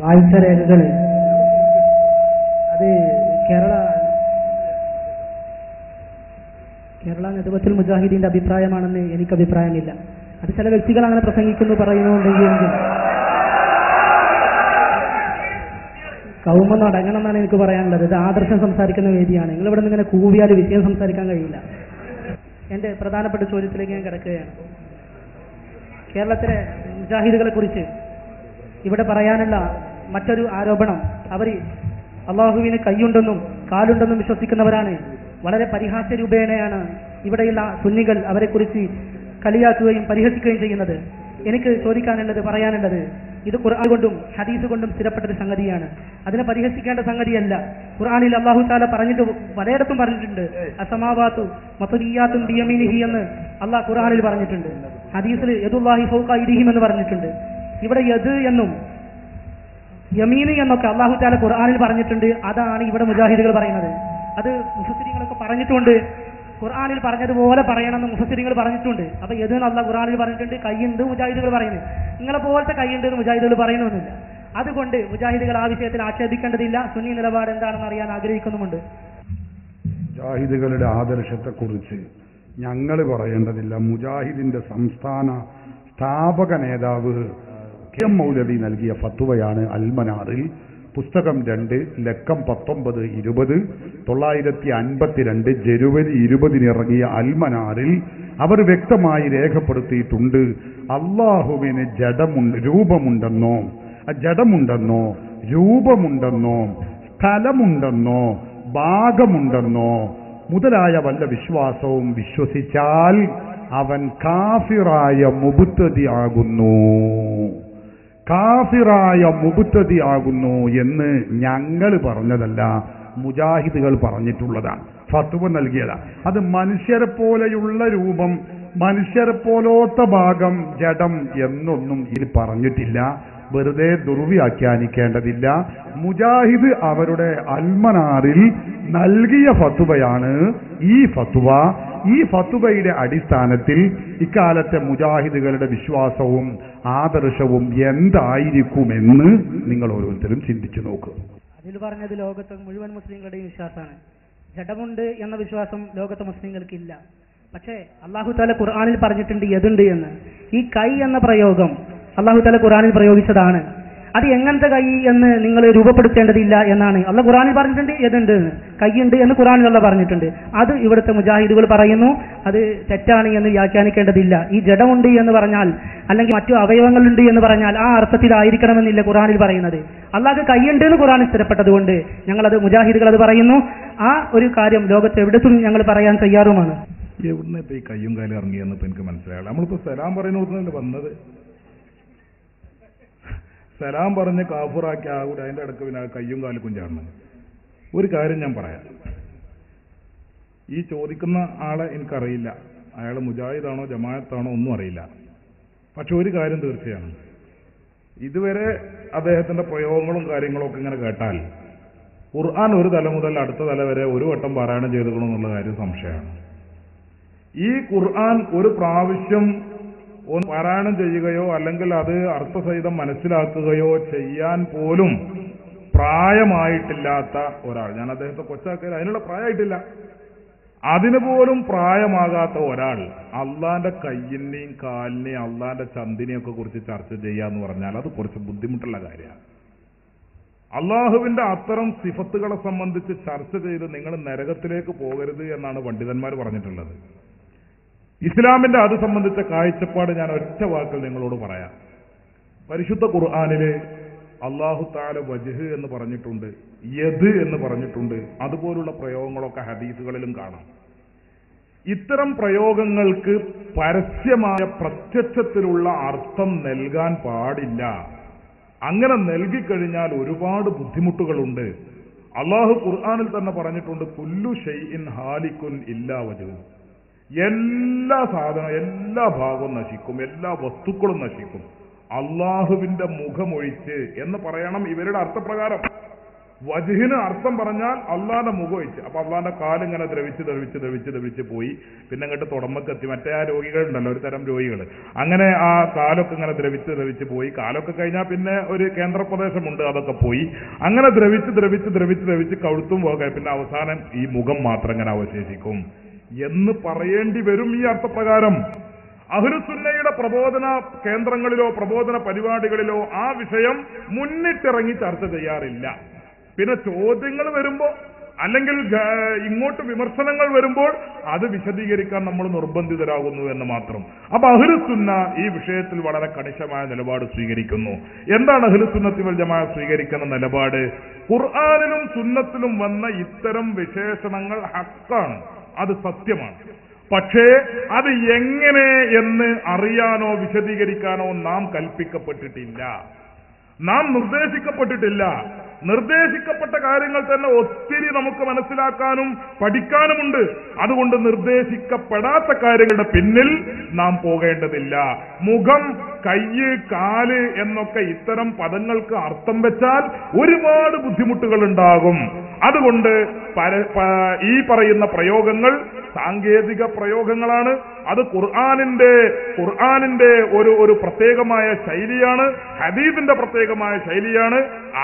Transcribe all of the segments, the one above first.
വാഴ്ചരേഖകൾ അത് കേരള നേതൃത്വത്തിൽ മുജാഹിദീന്റെ അഭിപ്രായമാണെന്ന് എനിക്ക് അഭിപ്രായമില്ല. അത് ചില വ്യക്തികൾ അങ്ങനെ പ്രസംഗിക്കുന്നു പറയുന്നുണ്ടെങ്കിൽ കൗമ അടങ്ങണം എന്നാണ് എനിക്ക് പറയാനുള്ളത്. ഇത് ആദർശം സംസാരിക്കുന്ന വേദിയാണ്. നിങ്ങളിവിടെ നിന്ന് ഇങ്ങനെ കൂവിയാൽ വിഷയം സംസാരിക്കാൻ കഴിയില്ല. എന്റെ പ്രധാനപ്പെട്ട ചോദ്യത്തിലേക്ക് ഞാൻ കിടക്കുകയാണ്. കേരളത്തിലെ മുജാഹിദുകളെ കുറിച്ച് ഇവിടെ പറയാനുള്ള മറ്റൊരു ആരോപണം, അവർ അള്ളാഹുവിന് കൈയുണ്ടെന്നും കാലുണ്ടെന്നും വിശ്വസിക്കുന്നവരാണ്. വളരെ പരിഹാസ്യ രൂപേണയാണ് ഇവിടെയുള്ള സുന്നികൾ അവരെക്കുറിച്ച് കളിയാക്കുകയും പരിഹസിക്കുകയും ചെയ്യുന്നത്. എനിക്ക് ചോദിക്കാനുള്ളത്, പറയാനുള്ളത്, ഇത് ഖുർആൻ കൊണ്ടും ഹദീസ് കൊണ്ടും സ്ഥിരപ്പെട്ടൊരു സംഗതിയാണ്. അതിനെ പരിഹസിക്കേണ്ട സംഗതിയല്ല. ഖുർആനിൽ അല്ലാഹു തആല പറഞ്ഞിട്ട് പലയിടത്തും പറഞ്ഞിട്ടുണ്ട്. അസമാവാതു മത്വിയാത്തുൻ ബിയമീനിഹി എന്ന് അല്ലാഹ് ഖുർആനിൽ പറഞ്ഞിട്ടുണ്ട്. ഹദീസിൽ യദുല്ലാഹി ഫൗക ഐദിഹിം എന്ന് പറഞ്ഞിട്ടുണ്ട്. ഇവിടെ യദ് എന്നും യമീന് എന്നൊക്കെ അല്ലാഹു തആല ഖുർആനിൽ പറഞ്ഞിട്ടുണ്ട്. അതാണ് ഇവിടെ മുജാഹിദുകൾ പറയുന്നത്. അത് മുഫസ്സിരീങ്ങളൊക്കെ പറഞ്ഞിട്ടുണ്ട്. ഖുർആനിൽ പറഞ്ഞതുപോലെ പറയണമെന്ന് മുഫസ്സിരീങ്ങൾ പറഞ്ഞിട്ടുണ്ട്. അപ്പൊ യദ് അല്ലാഹ് ഖുർആനിൽ പറഞ്ഞിട്ടുണ്ട്. കൈയുണ്ട് മുജാഹിദുകൾ പറയുന്നത്. നിങ്ങളെ പോലത്തെ കൈയുണ്ട് എന്ന് മുജാഹിദുകൾ പറയുന്നൊന്നുമില്ല. അതുകൊണ്ട് മുജാഹിദുകൾ ആ വിഷയത്തിൽ ആക്ഷേപിക്കേണ്ടതില്ല. സുന്നി നിലപാട് എന്താണെന്ന് അറിയാൻ ആഗ്രഹിക്കുന്നുമുണ്ട്. മുജാഹിദുകളുടെ ആദർശത്തെക്കുറിച്ച് ഞങ്ങൾ പറയേണ്ടതില്ല. മുജാഹിദിന്റെ സംസ്ഥാന സ്ഥാപക നേതാവ് കെ മൗലവി നൽകിയ ഫത്വയാണ് അൽമനാറിൽ, പുസ്തകം 2, ലക്കം 19-20, 952 ജനുവരി 20 ഇറങ്ങിയ അൽമനാറിൽ അവർ വ്യക്തമായി രേഖപ്പെടുത്തിയിട്ടുണ്ട്. അള്ളാഹുവിന് രൂപമുണ്ടെന്നോ ജഡമുണ്ടെന്നോ രൂപമുണ്ടെന്നോ സ്ഥലമുണ്ടെന്നോ ഭാഗമുണ്ടെന്നോ മുതലായ വല്ല വിശ്വാസവും വിശ്വസിച്ചാൽ അവൻ കാഫിറായ മുബ്തദി ആകുന്നു എന്ന് ഞങ്ങൾ പറഞ്ഞതല്ല, മുജാഹിദുകൾ പറഞ്ഞിട്ടുള്ളതാണ്, ഫത്വ നൽകിയതാണ്. അത് മനുഷ്യരെ പോലെയുള്ള രൂപം, മനുഷ്യരെ പോലോത്ത ഭാഗം, ജഡം എന്നൊന്നും ഇതിൽ പറഞ്ഞിട്ടില്ല. വെറുതെ ദുർവ്യാഖ്യാനിക്കേണ്ടതില്ല. മുജാഹിദ് അവരുടെ അൽമനാറിൽ നൽകിയ ഫത്വയാണ് ഈ ഫത്വ. ഈ ഫത്വയുടെ അടിസ്ഥാനത്തിൽ ഇക്കാലത്തെ മുജാഹിദുകളുടെ വിശ്വാസവും ആദർശവും എന്തായിരിക്കുമെന്ന് നിങ്ങൾ ഓരോരുത്തരും ചിന്തിച്ചു നോക്കുക. അതിൽ പറഞ്ഞത് ലോകത്തെ മുഴുവൻ മുസ്ലിങ്ങളുടെയും വിശ്വാസമാണ്. ജഡമുണ്ട് എന്ന വിശ്വാസം ലോകത്തെ മുസ്ലിങ്ങൾക്കില്ല. പക്ഷേ അല്ലാഹു തആല ഖുർആനിൽ പറഞ്ഞിട്ടുണ്ട് യദുണ്ട് എന്ന്. ഈ കൈ എന്ന പ്രയോഗം അല്ലാഹു തആല ഖുർആനിൽ പ്രയോഗിച്ചതാണ്. അത് എങ്ങനത്തെ കൈ എന്ന് നിങ്ങൾ രൂപപ്പെടുത്തേണ്ടതില്ല എന്നാണ് അല്ലാഹു ഖുർആനിൽ പറഞ്ഞിട്ടുണ്ട്. യദുണ്ട് എന്ന്, കൈയുണ്ട് എന്ന് ഖുർആനിൽ അല്ലാഹു പറഞ്ഞിട്ടുണ്ട്. അത് ഇവിടുത്തെ മുജാഹിദുകൾ പറയുന്നു. അത് തെറ്റാണ് എന്ന് വ്യാഖ്യാനിക്കേണ്ടതില്ല. ഈ ജഡമുണ്ട് എന്ന് പറഞ്ഞാൽ, അല്ലെങ്കിൽ മറ്റു അവയവങ്ങളുണ്ട് എന്ന് പറഞ്ഞാൽ ആ അർത്ഥത്തിലായിരിക്കണമെന്നില്ല ഖുർആനിൽ പറയുന്നത്. അല്ലാഹു കൈയുണ്ട് എന്ന് ഖുർആനിൽ സ്ഥിരപ്പെട്ടതുകൊണ്ട് ഞങ്ങളത് മുജാഹിദുകൾ അത് പറയുന്നു. ആ ഒരു കാര്യം ലോകത്ത് എവിടത്തും ഞങ്ങൾ പറയാൻ തയ്യാറുമാണ്. എവിടുന്ന് ഇപ്പൊ ഈ കയ്യും കാലും ഇറങ്ങിയെന്ന് ഇപ്പൊ എനിക്ക് മനസ്സിലായില്ല. നമ്മളിപ്പോ സലാം പറയുന്നതല്ലേ വന്നത്, സലാം പറഞ്ഞ് കാഫുറാക്കി ആകൂടെ അതിന്റെ ഇടക്ക് പിന്നെ കയ്യും കാലും കുഞ്ചാണ്. ഒരു കാര്യം ഞാൻ പറയാം, ഈ ചോദിക്കുന്ന ആളെ എനിക്കറിയില്ല, അയാൾ മുജാഹിദാണോ ജമാഅത്താണോ ഒന്നും അറിയില്ല. പക്ഷെ ഒരു കാര്യം തീർച്ചയാണ്, ഇതുവരെ അദ്ദേഹത്തിന്റെ പ്രയോഗങ്ങളും കാര്യങ്ങളും ഒക്കെ ഇങ്ങനെ കേട്ടാൽ ഖുർആൻ ഒരു തല മുതൽ അടുത്ത തല വരെ ഒരു വട്ടം പാരായണം ചെയ്തുകൊള്ളുന്നുള്ള കാര്യം സംശയമാണ്. ഈ ഖുർആൻ ഒരു പ്രാവശ്യം ഒന്ന് പാരായണം ചെയ്യുകയോ അല്ലെങ്കിൽ അത് അർത്ഥസഹിതം മനസ്സിലാക്കുകയോ ചെയ്യാൻ പോലും പ്രായമായിട്ടില്ലാത്ത ഒരാൾ, ഞാൻ അദ്ദേഹത്തെ കൊച്ചാക്കിയത് അതിനുള്ള പ്രായമായിട്ടില്ല, അതിന് പോലും പ്രായമാകാത്ത ഒരാൾ അള്ളാന്റെ കയ്യിനെയും കാലിനെയും അള്ളാന്റെ ചന്തിനെയും ഒക്കെ കുറിച്ച് ചർച്ച ചെയ്യാന്ന് പറഞ്ഞാൽ അത് കുറച്ച് ബുദ്ധിമുട്ടുള്ള കാര്യമാണ്. അള്ളാഹുവിന്റെ അത്തരം സിഫത്തുകളെ സംബന്ധിച്ച് ചർച്ച ചെയ്ത് നിങ്ങൾ നരകത്തിലേക്ക് പോകരുത് എന്നാണ് പണ്ഡിതന്മാർ പറഞ്ഞിട്ടുള്ളത്. ഇസ്ലാമിന്റെ അത് സംബന്ധിച്ച കാഴ്ചപ്പാട് ഞാൻ ഒറ്റ വാക്കിൽ നിങ്ങളോട് പറയാം. പരിശുദ്ധ ഖുർആനില് അല്ലാഹു തആല വജ്ഹ് എന്ന് പറഞ്ഞിട്ടുണ്ട്, യദ് എന്ന് പറഞ്ഞിട്ടുണ്ട്. അതുപോലുള്ള പ്രയോഗങ്ങളൊക്കെ ഹദീസുകളിലും കാണാം. ഇത്തരം പ്രയോഗങ്ങൾക്ക് പരസ്യമായ പ്രത്യക്ഷത്തിലുള്ള അർത്ഥം നൽകാൻ പാടില്ല. അങ്ങനെ നൽകിക്കഴിഞ്ഞാൽ ഒരുപാട് ബുദ്ധിമുട്ടുകളുണ്ട്. അല്ലാഹു ഖുർആനിൽ തന്നെ പറഞ്ഞിട്ടുണ്ട്, കുല്ലു ഷൈഇൻ ഹാലിക്കുൻ ഇല്ലാ വജ്ഹു. എല്ലാ സാധനവും, എല്ലാ ഭാഗവും നശിക്കും, എല്ലാ വസ്തുക്കളും നശിക്കും, അള്ളാഹുവിന്റെ മുഖമൊഴിച്ച് എന്ന് പറയണം ഇവരുടെ അർത്ഥപ്രകാരം. വജ്ഹിന് അർത്ഥം പറഞ്ഞാൽ അള്ളാന്റെ മുഖം വെച്ച്. അപ്പൊ അള്ളാന്റെ കാലിങ്ങനെ ദ്രവിച്ച് പോയി. പിന്നെ അങ്ങോട്ട് തുടമ്പക്കെത്തി. മറ്റേ ആ രോഗികളുണ്ടല്ലോ, ഒരു തരം രോഗികൾ, അങ്ങനെ ആ കാലൊക്കെ ഇങ്ങനെ ദ്രവിച്ച് പോയി. കാലൊക്കെ കഴിഞ്ഞാൽ പിന്നെ ഒരു കേന്ദ്രപ്രദേശമുണ്ട്, അതൊക്കെ പോയി. അങ്ങനെ ദ്രവിച്ച് കഴുത്തും പോകെ പിന്നെ അവസാനം ഈ മുഖം മാത്രം ഇങ്ങനെ അവശേഷിക്കും എന്ന് പറയേണ്ടി വരും ഈ അർത്ഥപ്രകാരം. അഹ്ലുസുന്നയുടെ പ്രബോധന കേന്ദ്രങ്ങളിലോ പ്രബോധന പരിപാടികളിലോ ആ വിഷയം മുന്നിട്ടിറങ്ങി ചർച്ച ചെയ്യാറില്ല. പിന്നെ ചോദ്യങ്ങൾ വരുമ്പോൾ അല്ലെങ്കിൽ ഇങ്ങോട്ട് വിമർശനങ്ങൾ വരുമ്പോൾ അത് വിശദീകരിക്കാൻ നമ്മൾ നിർബന്ധിതരാകുന്നു എന്ന് മാത്രം. അപ്പൊ അഹ്ലുസുന്ന ഈ വിഷയത്തിൽ വളരെ കണിശമായ നിലപാട് സ്വീകരിക്കുന്നു. എന്താണ് അഹ്ലുസുന്നത്തി വൽ ജമാഅ സ്വീകരിക്കുന്ന നിലപാട്? ഖുർആനിലും സുന്നത്തിലും വന്ന ഇത്തരം വിശേഷണങ്ങൾ ഹക്കാണ്, അത് സത്യമാണ്. പക്ഷേ അത് എങ്ങനെ എന്ന് അറിയാനോ വിശദീകരിക്കാനോ നാം കൽപ്പിക്കപ്പെട്ടിട്ടില്ല, നാം നിർദ്ദേശിക്കപ്പെട്ടിട്ടില്ല. നിർദ്ദേശിക്കപ്പെട്ട കാര്യങ്ങൾ തന്നെ ഒത്തിരി നമുക്ക് മനസ്സിലാക്കാനും പഠിക്കാനുമുണ്ട്. അതുകൊണ്ട് നിർദ്ദേശിക്കപ്പെടാത്ത കാര്യങ്ങളുടെ പിന്നിൽ നാം പോകേണ്ടതില്ല. മുഖം, കയ്യ്, കാല് എന്നൊക്കെ ഇത്തരം പദങ്ങൾക്ക് അർത്ഥം വെച്ചാൽ ഒരുപാട് ബുദ്ധിമുട്ടുകൾ ഉണ്ടാകും. അതുകൊണ്ട് ഈ പറയുന്ന പ്രയോഗങ്ങൾ സാങ്കേതിക പ്രയോഗങ്ങളാണ്. അത് ഖുർആനിന്റെ ഒരു പ്രത്യേകമായ ശൈലിയാണ്, ഹദീസിന്റെ പ്രത്യേകമായ ശൈലിയാണ്,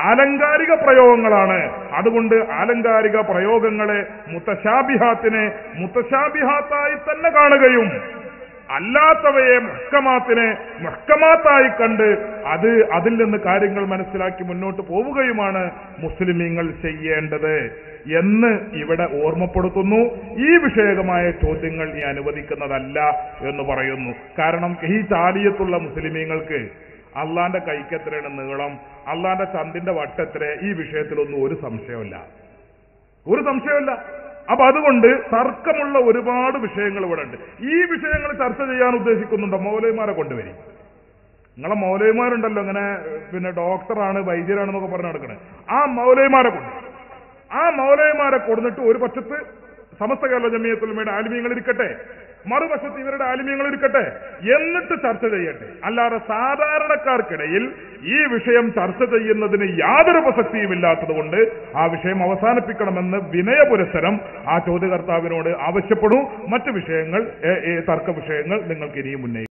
ആലങ്കാരിക പ്രയോഗങ്ങളാണ്. അതുകൊണ്ട് ആലങ്കാരിക പ്രയോഗങ്ങളെ മുത്തശാബിഹാത്തിനെ മുത്തശാബിഹാത്തായി തന്നെ കാണുകയും അല്ലാത്തവയെ മുഹ്കമാത്തായി കണ്ട് അതിൽ നിന്ന് കാര്യങ്ങൾ മനസ്സിലാക്കി മുന്നോട്ട് പോവുകയുമാണ് മുസ്ലിമീങ്ങൾ ചെയ്യേണ്ടത് എന്ന് ഇവിടെ ഓർമ്മപ്പെടുത്തുന്നു. ഈ വിഷയകമായ ചോദ്യങ്ങൾ ഈ അനുവദിക്കുന്നതല്ല എന്ന് പറയുന്നു. കാരണം ഈ ചാലിയത്തുള്ള മുസ്ലിമീങ്ങൾക്ക് അള്ളാന്റെ കൈക്കെത്രയാണ് നീളം, അള്ളാന്റെ ചന്തിന്റെ വട്ടെത്ര, ഈ വിഷയത്തിലൊന്നും ഒരു സംശയമില്ല. അപ്പൊ അതുകൊണ്ട് തർക്കമുള്ള ഒരുപാട് വിഷയങ്ങൾ ഇവിടെ ഉണ്ട്. ഈ വിഷയങ്ങൾ ചർച്ച ചെയ്യാൻ ഉദ്ദേശിക്കുന്നുണ്ടോ? മൗലവിമാരെ കൊണ്ടുവരും. നിങ്ങളെ മൗലവിമാരുണ്ടല്ലോ ഇങ്ങനെ പിന്നെ ഡോക്ടറാണ് വൈദ്യരാണെന്നൊക്കെ പറഞ്ഞ് നടക്കണേ, ആ മൗലവിമാരെ കൊടുത്തിട്ട് ഒരു പക്ഷത്ത് സമസ്ത കേരള ജമിയത്തുൽ ഉലമയുടെ ആലിമീങ്ങൾ ഇരിക്കട്ടെ, മറുവശത്ത് ഇവരുടെ ആലിമീങ്ങൾ ഇരിക്കട്ടെ, എന്നിട്ട് ചർച്ച ചെയ്യട്ടെ. അല്ലാതെ സാധാരണക്കാർക്കിടയിൽ ഈ വിഷയം ചർച്ച ചെയ്യുന്നതിന് യാതൊരു പ്രസക്തിയുമില്ലാത്തത് കൊണ്ട് ആ വിഷയം അവസാനിപ്പിക്കണമെന്ന് വിനയപുരസ്സരം ആ ചോദ്യകർത്താവിനോട് ആവശ്യപ്പെടൂ. മറ്റു വിഷയങ്ങൾ, തർക്ക വിഷയങ്ങൾ നിങ്ങൾക്ക് ഇനിയും ഉന്നയിക്കും.